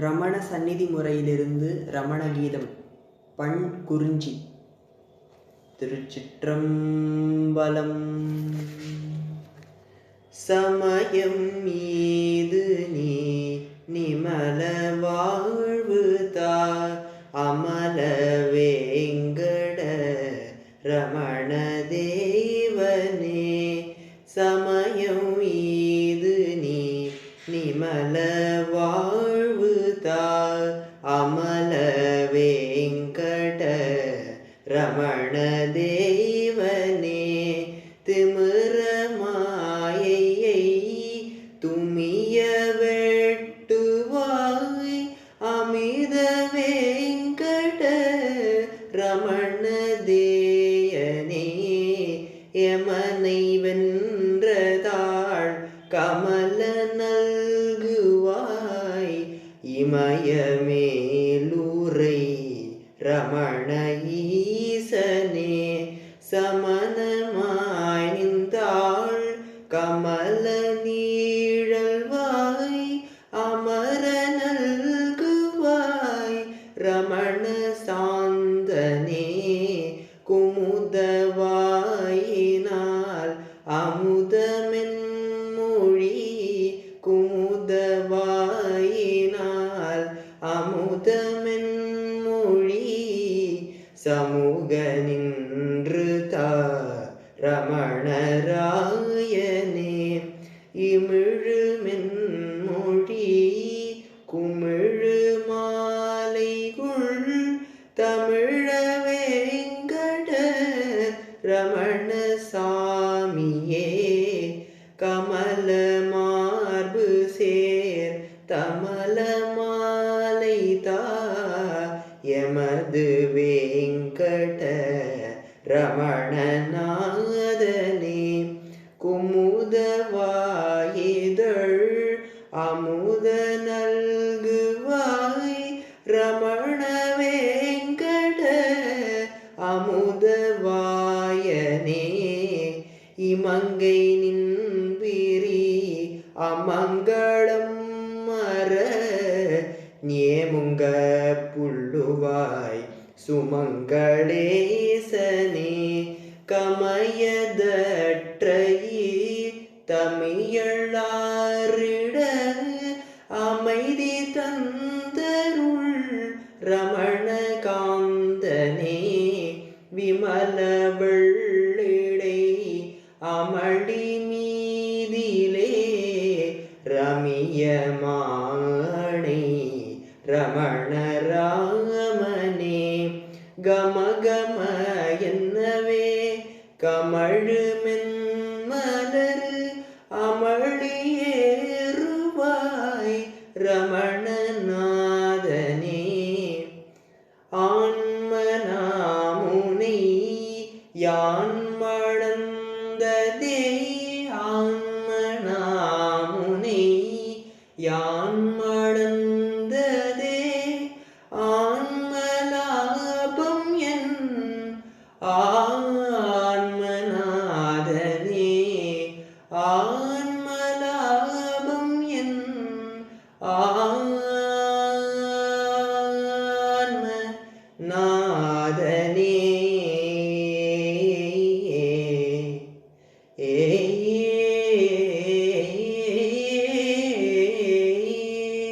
ரமண சந்நிதி முறையிலிருந்து ரமண கீதம். பண் குறிஞ்சி. திருச்சிற்றம்பலம். சமயம் மீது நீ நிமல வாழ்வு தார் அமல வேங்கட ரமண தேவனே. சமயம் மீது நீ நிமல வாழ்வு தார் அமல வேங்கட ரமண தேவனே. திமிர மாயையை துமிய வெட்டுவாய் அமித வேங்கட ரமண தேயனே. யமனை வென்றதாள் கமல நல்குவாய் இமயமேலுரை ரமண ஈசனே. சமணமாய் நின்றாள் கமல நீழல்வாய் அமர நல்குவாய் ரமண சாந்தனே. குமுதவாயினால் அமுதமென் மொழி குமுதவாயினால் அமுதமென் மொழி சமூக நின்று தார் ரமணராயனே. இமிழுமென் மொழி குமிழு மாலைகுள் தமிழ வேங்கட ரமண சாமியே. கமல மார்பு சேர் தமல மாலை தா எமது வேங்கட ரமண நாதனே. குமுதவாயிதழ் அமுத நல்குவாய் ரமண வேங்கட அமுதவாயனே. இமங்கை நின்பிரி அமங்களம் மர நேமுங்க புள்ளுவாய் சுமங்களேசனே. கமயதற்றையே தமிழாரிட அமைதி தந்தருள் ரமண காந்தனே. விமல வெள்ளிடை அமளி மீதிலே ரமியமானை ரமண ராமனே. கமகம என்னவே கமழுமென் மலர் அமளியேறுவாய் ரமணநாதனே. ஆன்மனாமுனை யான் மணந்ததே ஆன்மனாமுனை யான்